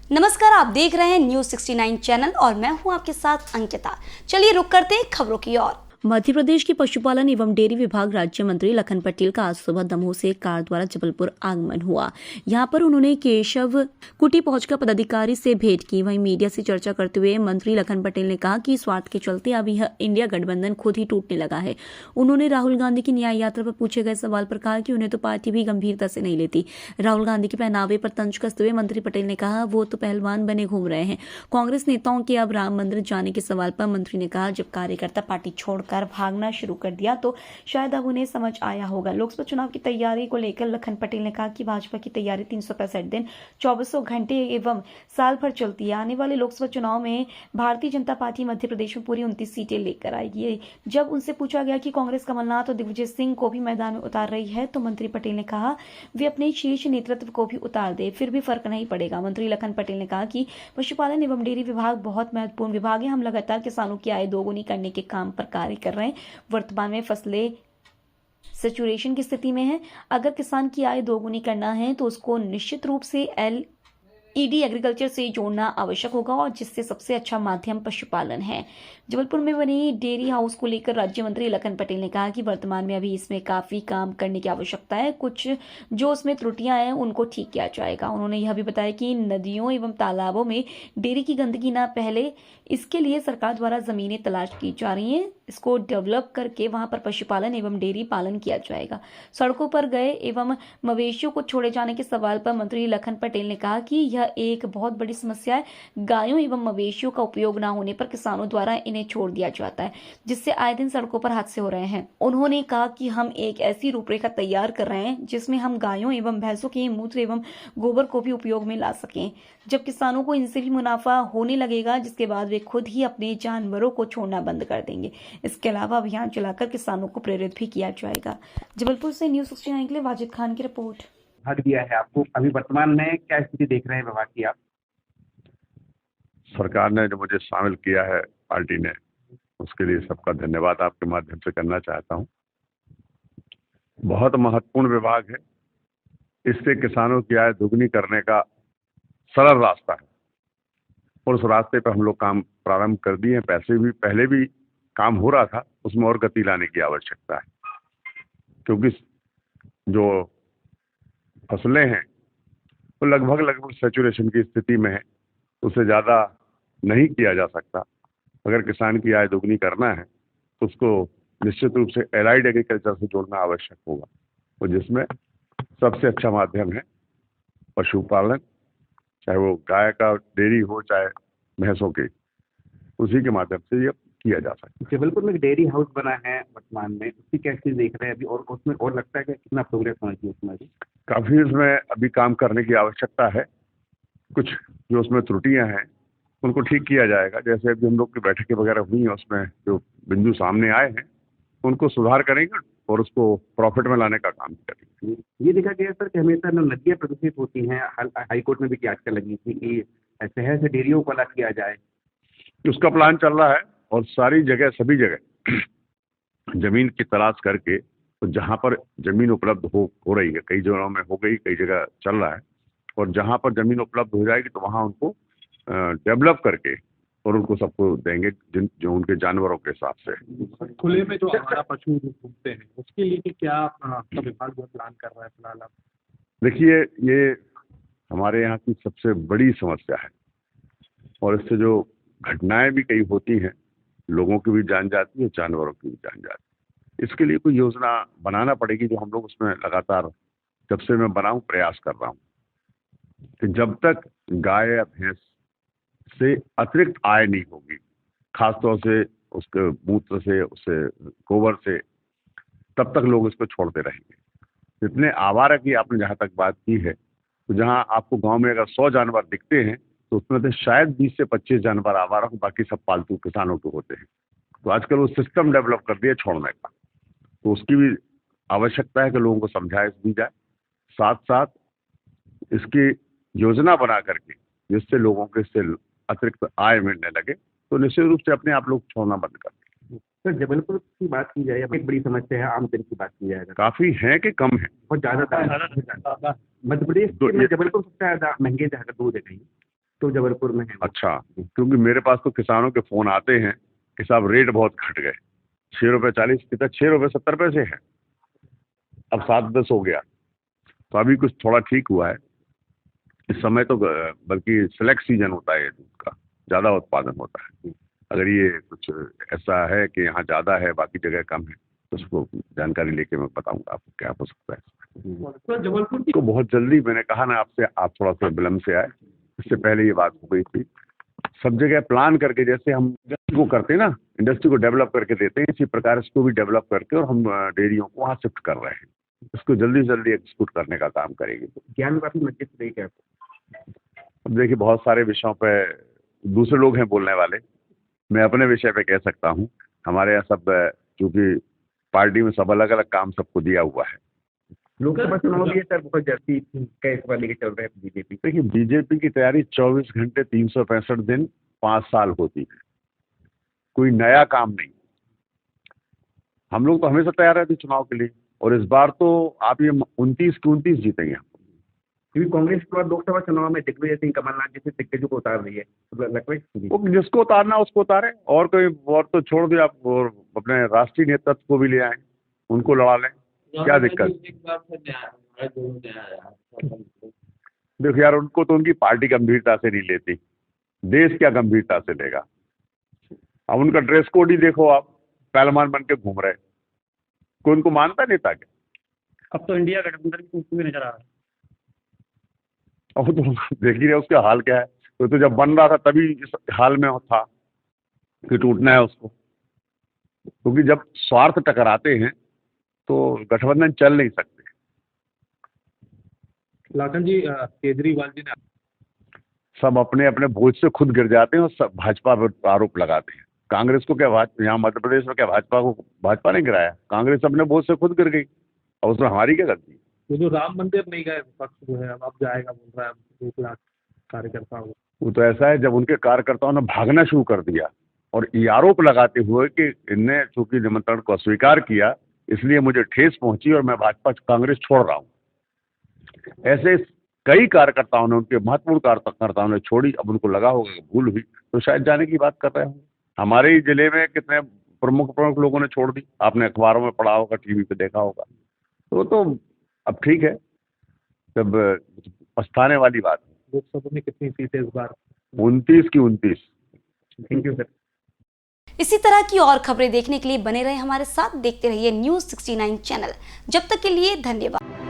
नमस्कार, आप देख रहे हैं न्यूज 69 चैनल और मैं हूं आपके साथ अंकिता। चलिए रुक करते हैं खबरों की ओर। मध्य प्रदेश के पशुपालन एवं डेयरी विभाग राज्य मंत्री लखन पटेल का आज सुबह दमोह से कार द्वारा जबलपुर आगमन हुआ। यहां पर उन्होंने केशव कुटी पहुंचकर पदाधिकारी से भेंट की। वहीं मीडिया से चर्चा करते हुए मंत्री लखन पटेल ने कहा कि स्वार्थ के चलते अब यह इंडिया गठबंधन खुद ही टूटने लगा है। उन्होंने राहुल गांधी की न्याय यात्रा पर पूछे गए सवाल पर कहा कि उन्हें तो पार्टी भी गंभीरता से नहीं लेती। राहुल गांधी के पहनावे पर तंज कसते हुए मंत्री पटेल ने कहा वो तो पहलवान बने घूम रहे हैं। कांग्रेस नेताओं के अब राम मंदिर जाने के सवाल पर मंत्री ने कहा जब कार्यकर्ता पार्टी छोड़कर भागना शुरू कर दिया तो शायद अब उन्हें समझ आया होगा। लोकसभा चुनाव की तैयारी को लेकर लखन पटेल ने कहा कि भाजपा की तैयारी 365 दिन 2400 घंटे एवं साल भर चलती है। आने वाले लोकसभा चुनाव में भारतीय जनता पार्टी मध्य प्रदेश में पूरी 29 सीटें लेकर आएगी। जब उनसे पूछा गया कि कांग्रेस कमलनाथ और दिग्विजय सिंह को भी मैदान में उतार रही है तो मंत्री पटेल ने कहा वे अपने शीर्ष नेतृत्व को भी उतार दे, फिर भी फर्क नहीं पड़ेगा। मंत्री लखन पटेल ने कहा कि पशुपालन एवं डेयरी विभाग बहुत महत्वपूर्ण विभाग है। हम लगातार किसानों की आय दोगुनी करने के काम पर कार्य कर रहे हैं। वर्तमान में फसलें सैचुरेशन की स्थिति में है। अगर किसान की आय दोगुनी करना है तो उसको निश्चित रूप से ईडी एग्रीकल्चर से जोड़ना आवश्यक होगा और जिससे सबसे अच्छा माध्यम पशुपालन है। जबलपुर में बनी डेयरी हाउस को लेकर राज्य मंत्री लखन पटेल ने कहा कि वर्तमान में अभी इसमें काफी काम करने की आवश्यकता है। कुछ जो उसमें त्रुटियां हैं उनको ठीक किया जाएगा। उन्होंने यह भी बताया कि नदियों एवं तालाबों में डेयरी की गंदगी न फैले, इसके लिए सरकार द्वारा जमीनें तलाश की जा रही हैं। इसको डेवलप करके वहां पर पशुपालन एवं डेयरी पालन किया जाएगा। सड़कों पर गए एवं मवेशियों को छोड़े जाने के सवाल पर मंत्री लखन पटेल ने कहा कि यह एक बहुत बड़ी समस्या है। गायों एवं मवेशियों का उपयोग न होने पर किसानों द्वारा इन्हें छोड़ दिया जाता है, जिससे आए दिन सड़कों पर हादसे हो रहे हैं। उन्होंने कहा कि हम एक ऐसी रूपरेखा तैयार कर रहे हैं जिसमें हम गायों एवं भैंसों के मूत्र एवं गोबर को भी उपयोग में ला सकें। जब किसानों को इनसे भी मुनाफा होने लगेगा जिसके बाद वे खुद ही अपने जानवरों को छोड़ना बंद कर देंगे। इसके अलावा अभियान चलाकर किसानों को प्रेरित भी किया जाएगा। जबलपुर से न्यूज 69 के लिए वाजिद खान की रिपोर्ट। हक दिया है आपको। अभी वर्तमान में क्या स्थिति देख रहे हैं विभाग की आप? सरकार ने जो मुझे शामिल किया है पार्टी ने, उसके लिए सबका धन्यवाद आपके माध्यम से करना चाहता हूं। बहुत महत्वपूर्ण विभाग है। इससे किसानों की आय दुगनी करने का सरल रास्ता है और उस रास्ते पर हम लोग काम प्रारंभ कर दिए हैं। पैसे भी पहले भी काम हो रहा था, उसमें और गति लाने की आवश्यकता है, क्योंकि जो फसलें हैं वो लगभग सैचुरेशन की स्थिति में है। उससे ज़्यादा नहीं किया जा सकता। अगर किसान की आय दोगुनी करना है तो उसको निश्चित रूप से एलाइड एग्रीकल्चर से जोड़ना आवश्यक होगा, और जिसमें सबसे अच्छा माध्यम है पशुपालन, चाहे वो गाय का डेयरी हो चाहे भैंसों की, उसी के माध्यम से ये किया जा सकता है। जबलपुर में एक डेयरी हाउस बना है वर्तमान में, उसकी क्या स्थिति देख रहे हैं अभी, और उसमें और लगता है कि कितना प्रोग्रेस होना चाहिए उसमें? काफ़ी उसमें अभी काम करने की आवश्यकता है। कुछ जो उसमें त्रुटियां हैं उनको ठीक किया जाएगा। जैसे अभी हम लोग की बैठकें वगैरह हुई हैं, उसमें जो बिंदु सामने आए हैं उनको सुधार करेंगे और उसको प्रॉफिट में लाने का काम करेंगे। ये देखा गया सर कि हमेशा नदियाँ प्रदूषित होती हैं। हाईकोर्ट में भी की याचिका लगी थी कि शहर से डेयरियों को अलग किया जाए। उसका प्लान चल रहा है और सारी जगह, सभी जगह जमीन की तलाश करके, तो जहाँ पर जमीन उपलब्ध हो रही है, कई जगहों में हो गई, कई जगह चल रहा है, और जहाँ पर जमीन उपलब्ध हो जाएगी तो वहाँ उनको डेवलप करके और उनको सबको देंगे जो उनके जानवरों के हिसाब से। खुले में जो आवारा पशु घूमते हैं उसके लिए क्या आपका विभाग जो प्लान कर रहा है फिलहाल? आप देखिए, ये हमारे यहाँ की सबसे बड़ी समस्या है और इससे जो घटनाएं भी कई होती हैं, लोगों की भी जान जाती है, जानवरों की भी जान जाती है। इसके लिए कोई योजना बनाना पड़ेगी, जो हम लोग उसमें लगातार, जब से मैं बनाऊं, प्रयास कर रहा हूं कि जब तक गाय या भैंस से अतिरिक्त आय नहीं होगी, खासतौर से उसके मूत्र से, उससे गोबर से, तब तक लोग इसको छोड़ते रहेंगे। जितने आवारा की आपने जहाँ तक बात की है, तो जहाँ आपको गांव में अगर 100 जानवर दिखते हैं तो उसमें से शायद 20 से 25 जानवर आवारा हो, बाकी सब पालतू किसानों के होते हैं। तो आजकल वो सिस्टम डेवलप कर दिया छोड़ने का, तो उसकी भी आवश्यकता है कि लोगों को समझाइश दी जाए। साथ साथ इसकी योजना बना करके जिससे लोगों के इससे अतिरिक्त आय मिलने लगे तो निश्चित रूप से अपने आप लोग छोड़ना बंद कर दें। सर जबलपुर की बात की जाए, एक बड़ी समस्या है आम जन की बात की जाए, काफी है कि कम है? बहुत ज्यादा मध्य प्रदेश में जबलपुर सबसे ज्यादा महंगे जगह दूध है कहीं। तो जबलपुर में है। अच्छा, क्योंकि मेरे पास तो किसानों के फोन आते हैं कि साहब रेट बहुत घट गए, 6 रुपये 40 कितना 6 रुपये 70 पैसे है, अब 7-10 हो गया। तो अभी कुछ थोड़ा ठीक हुआ है इस समय तो, बल्कि सिलेक्ट सीजन होता है दूध का, ज़्यादा उत्पादन होता है। अगर ये कुछ ऐसा है कि यहाँ ज़्यादा है बाकी जगह कम है तो उसको जानकारी लेके मैं बताऊंगा आपको क्या हो सकता है। तो जबलपुर की तो बहुत जल्दी, मैंने कहा ना आपसे, आप थोड़ा सा विलम्ब से आए, इससे पहले ये बात हो गई थी। सब जगह प्लान करके, जैसे हम इंडस्ट्री को करते हैं ना, इंडस्ट्री को डेवलप करके देते हैं, इसी प्रकार इसको भी डेवलप करके और हम डेयरियों को वहाँ शिफ्ट कर रहे हैं। इसको जल्दी से जल्दी एग्जीक्यूट करने का काम करेंगे। ज्ञान काफी मस्जिद से क्या? अब देखिए, बहुत सारे विषयों पे दूसरे लोग हैं बोलने वाले, मैं अपने विषय पे कह सकता हूँ। हमारे यहाँ सब, क्योंकि पार्टी में सब अलग अलग काम सबको दिया हुआ है। लोकसभा चुनाव भी है सर, बहुत जल्दी कैसे पर लेके चल रहे हैं बीजेपी? देखिए, बीजेपी की तैयारी 24 घंटे 365 दिन 5 साल होती है, कोई नया काम नहीं। हम लोग तो हमेशा तैयार रहते चुनाव के लिए, और इस बार तो आप ये 29 के 29 जीतेंगे। क्योंकि कांग्रेस के बाद लोकसभा चुनाव में दिग्विजय सिंह कमलनाथ जैसे दिग्गजों को उतार रही है, तो लगता है वो जिसको उतारना उसको उतारे, और कोई और तो छोड़ दिया, आप और अपने राष्ट्रीय नेतृत्व को भी ले आए, उनको लड़ा लें, क्या दिक्कत? देखो यार, उनको तो उनकी पार्टी गंभीरता से नहीं लेती, देश क्या गंभीरता से लेगा। अब उनका ड्रेस कोड ही देखो, आप पहलवान बन के घूम रहे, कोई उनको मानता नेता क्या? अब तो इंडिया गठबंधन की टूटती हुई नजर आ रहा है। अब तो देख ही रहे उसका हाल क्या है। तो जब बन रहा था तभी इस हाल में था कि टूटना है उसको, क्योंकि जब स्वार्थ टकराते हैं तो गठबंधन चल नहीं सकते। लाखन जी, केजरीवाल जी ने सब अपने अपने बोझ से खुद गिर जाते हैं और सब भाजपा पर आरोप लगाते हैं। कांग्रेस को क्या, यहाँ मध्य प्रदेश में क्या भाजपा ने गिराया? कांग्रेस अपने बोझ से खुद गिर गई, और उसमें हमारी क्या गलती? वो जो राम मंदिर नहीं गए विपक्ष जो है अब जाएगा, बोल रहा है 2 लाख कार्यकर्ताओं। वो तो ऐसा है, जब उनके कार्यकर्ताओं ने भागना शुरू कर दिया और ये आरोप लगाते हुए कि इनने चूंकि निमंत्रण को अस्वीकार किया इसलिए मुझे ठेस पहुंची और मैं भाजपा कांग्रेस छोड़ रहा हूं, ऐसे कई कार्यकर्ताओं ने, उनके महत्वपूर्ण कार्यकर्ताओं ने छोड़ी। अब उनको लगा होगा कि भूल हुई तो शायद जाने की बात कर रहे होंगे। हमारे ही जिले में कितने प्रमुख लोगों ने छोड़ दी, आपने अखबारों में पढ़ा होगा, टीवी पे देखा होगा। तो अब ठीक है, जब पछताने वाली बात। लोकसभा में कितनी सीटें इस बार? 29 की 29। Thank you sir. इसी तरह की और खबरें देखने के लिए बने रहे हमारे साथ, देखते रहिए News 69 चैनल। जब तक के लिए धन्यवाद।